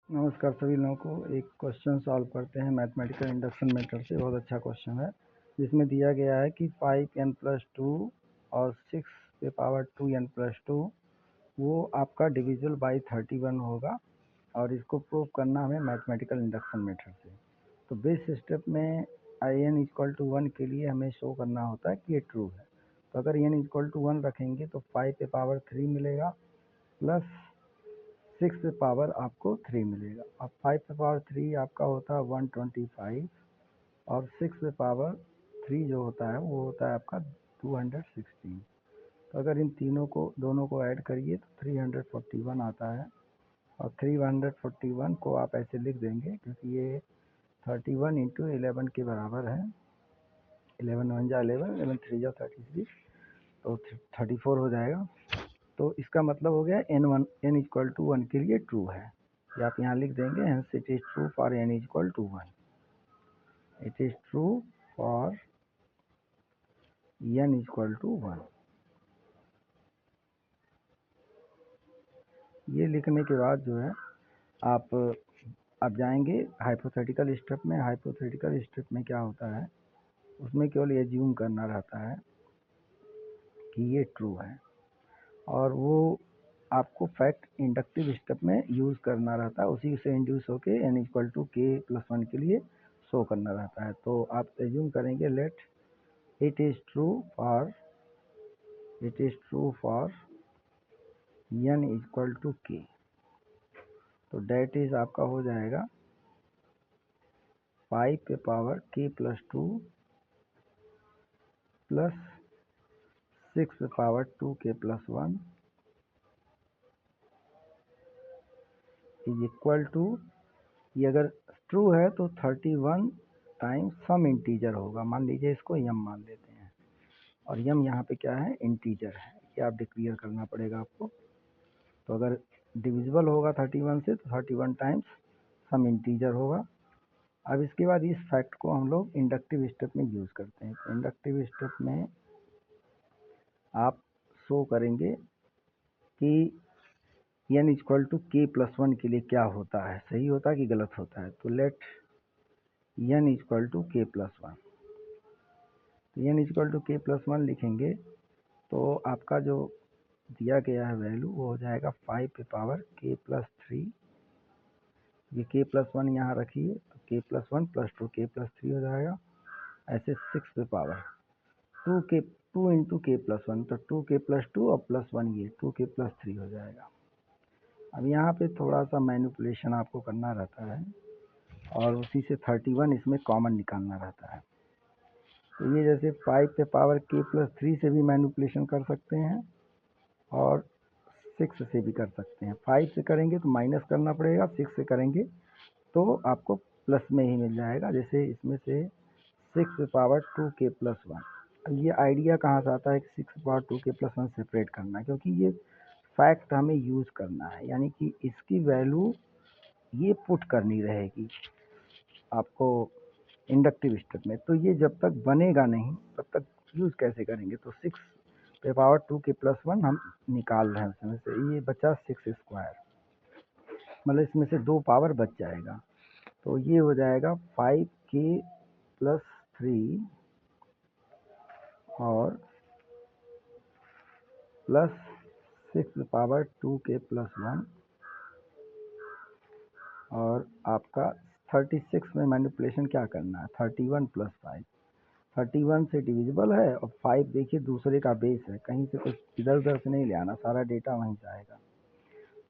नमस्कार सभी लोगों को। एक क्वेश्चन सॉल्व करते हैं मैथमेटिकल इंडक्शन मेथड से। बहुत अच्छा क्वेश्चन है जिसमें दिया गया है कि 5n+2 और 6^2n+2 वो आपका डिविजिबल बाई 31 होगा और इसको प्रूव करना हमें मैथमेटिकल इंडक्शन मेथड से। तो बेस स्टेप में n = 1 के लिए हमें शो करना होता है कि ये ट्रू है। तो अगर n = 1 रखेंगे तो 5^3 मिलेगा प्लस 6 आपको 3 मिलेगा। अब 5^3 आपका होता है 125 और 6^3 जो होता है वो होता है आपका 216। तो अगर इन दोनों को ऐड करिए तो 341 आता है और 341 को आप ऐसे लिख देंगे क्योंकि ये 31 × 11 के बराबर है। 11 1 जा 11, 11 3 जा 33, तो 34 हो जाएगा। तो इसका मतलब हो गया n = 1 के लिए ट्रू है। ये आप यहाँ लिख देंगे, hence it is true for n = 1। It is true for n = 1। ये लिखने के बाद जो है आप जाएंगे हाइपोथेटिकल स्टेप में। हाइपोथेटिकल स्टेप में क्या होता है, उसमें केवल एज्यूम करना रहता है कि ये ट्रू है और वो आपको फैक्ट इंडक्टिव स्टेप में यूज़ करना रहता है। उसी से इंड्यूस होके n = k+1 के लिए शो करना रहता है। तो आप एज्यूम करेंगे let it is true for n = k। तो डेट इज आपका हो जाएगा 5k+2 plus 6^2k+1 is equal to, ये अगर ट्रू है तो 31 टाइम्स सम इंटीजर होगा। मान लीजिए इसको m मान लेते हैं और m यहाँ पे क्या है, इंटीजर है। ये आप डिक्लेयर करना पड़ेगा आपको। तो अगर डिविजिबल होगा 31 से तो 31 टाइम्स सम इंटीजर होगा। अब इसके बाद इस फैक्ट को हम लोग इंडक्टिव स्टेप में यूज़ करते हैं। तो इंडक्टिव स्टेप में आप शो करेंगे कि n = k+1 के लिए क्या होता है, सही होता है कि गलत होता है। तो लेट n = k+1। तो n = k+1 लिखेंगे तो आपका जो दिया गया है वैल्यू वो हो जाएगा 5k+3। ये k+1 यहाँ रखिए तो k+1 + 2 k+3 हो जाएगा। ऐसे 6 2 × k+1 तो 2k+2 और +1 ये 2k+3 हो जाएगा। अब यहाँ पे थोड़ा सा मैनिपुलेशन आपको करना रहता है और उसी से 31 इसमें कॉमन निकालना रहता है। तो ये जैसे 5k+3 से भी मैनिपुलेशन कर सकते हैं और 6 से भी कर सकते हैं। 5 से करेंगे तो माइनस करना पड़ेगा, 6 से करेंगे तो आपको प्लस में ही मिल जाएगा। जैसे इसमें से 6^2k+1। अब ये आइडिया कहाँ से आता है कि 6^2k+1 सेपरेट करना, क्योंकि ये फैक्ट हमें यूज़ करना है, यानी कि इसकी वैल्यू ये पुट करनी रहेगी आपको इंडक्टिव स्टेप में। तो ये जब तक बनेगा नहीं तब तक यूज़ कैसे करेंगे। तो 6^2k+1 हम निकाल रहे हैं, उसमें से ये बचा 6², मतलब इसमें से 2 पावर बच जाएगा। तो ये हो जाएगा 5k+3 और प्लस 6^2k+1 और आपका 36 में मैनिपुलेशन क्या करना है, 31 + 5। 31 से डिविजिबल है और 5 देखिए दूसरे का बेस है, कहीं से कुछ इधर उधर से नहीं ले आना, सारा डेटा वहीं से आएगा।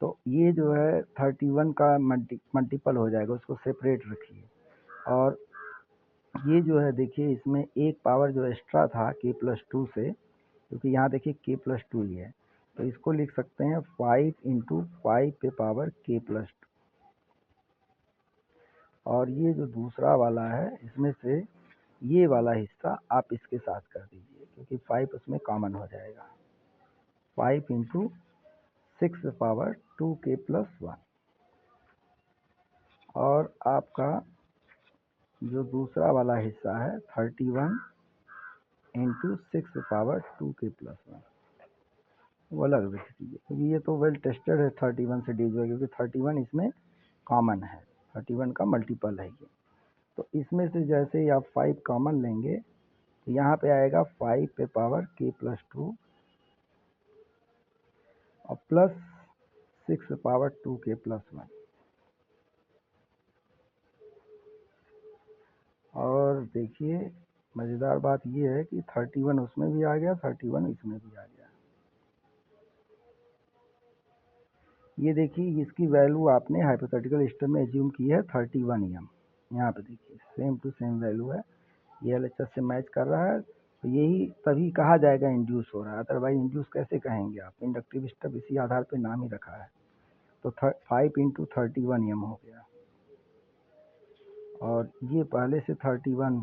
तो ये जो है 31 का मल्टीपल हो जाएगा, उसको सेपरेट रखिए। और ये जो है देखिए इसमें एक पावर जो एक्स्ट्रा था k+2 से, क्योंकि यहाँ देखिए k+2 ही है, तो इसको लिख सकते हैं 5 × 5k+2। और ये जो दूसरा वाला है इसमें से ये वाला हिस्सा आप इसके साथ कर दीजिए, क्योंकि 5 उसमें कॉमन हो जाएगा। 5 × 6^2k+1 और आपका जो दूसरा वाला हिस्सा है 31 × 6^2k+1 वो अलग रख दीजिए, क्योंकि ये तो वेल टेस्टेड है 31 से डिविजिबल, क्योंकि 31 इसमें कॉमन है, 31 का मल्टीपल है ये। तो इसमें से जैसे ही आप 5 कॉमन लेंगे तो यहाँ पे आएगा 5 पे पावर k+2 और प्लस 6 पे पावर 2k+1। और देखिए मज़ेदार बात ये है कि 31 उसमें भी आ गया, 31 इसमें भी आ गया। ये देखिए इसकी वैल्यू आपने हाइपोथेटिकल सिस्टम में एज्यूम की है 31 एम। यहाँ पे देखिए सेम टू सेम वैल्यू है, ये एलएचएस से मैच कर रहा है, तो यही तभी कहा जाएगा इंड्यूस हो रहा है, अदरवाइज इंड्यूस कैसे कहेंगे आप। इंडक्टिव स्टब इसी आधार पे नाम ही रखा है। तो 5 इंटू 31 एम हो गया, और ये पहले से 31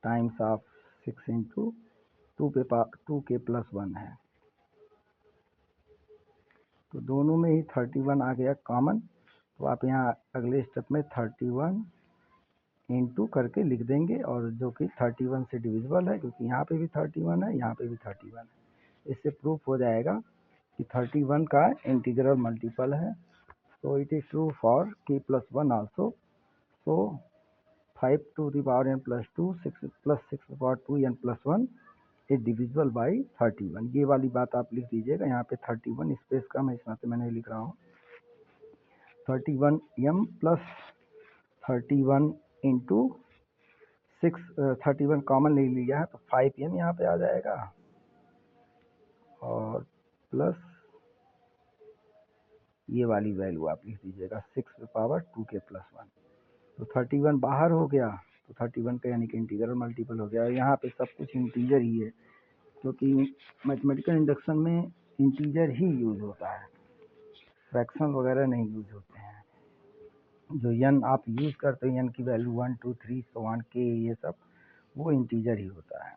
टाइम्स ऑफ 6 इंटू 2k+1 है। तो दोनों में ही 31 आ गया कॉमन। तो आप यहाँ अगले स्टेप में 31 इंटू करके लिख देंगे, और जो कि 31 से डिविजिबल है, क्योंकि यहाँ पे भी 31 है, यहाँ पे भी 31 है। इससे प्रूफ हो जाएगा कि 31 का इंटीग्रल मल्टीपल है। So it is true for k+1 also. So 5 to the power n plus 2, 6 plus 6 to the power 2 n plus 1 is divisible by 31। ये वाली बात आप लिख दीजिएगा। यहाँ पे 31 स्पेस का मैं इस नाते मैंने लिख रहा हूँ 31 m प्लस 31 इंटू 6, 31 कॉमन ले लिया है तो 5 m यहाँ पे आ जाएगा, और प्लस ये वाली वैल्यू आप लिख दीजिएगा 6 पे पावर 2k+1। तो 31 बाहर हो गया, तो 31 का यानी कि इंटीग्रल मल्टीपल हो गया। यहाँ पे सब कुछ इंटीजर ही है, क्योंकि मैथमेटिकल इंडक्शन में इंटीजर ही यूज होता है, फ्रैक्शन वगैरह नहीं यूज होते हैं। जो n आप यूज करते हो, n की वैल्यू 1 2 3 so on k, ये सब वो इंटीजर ही होता है।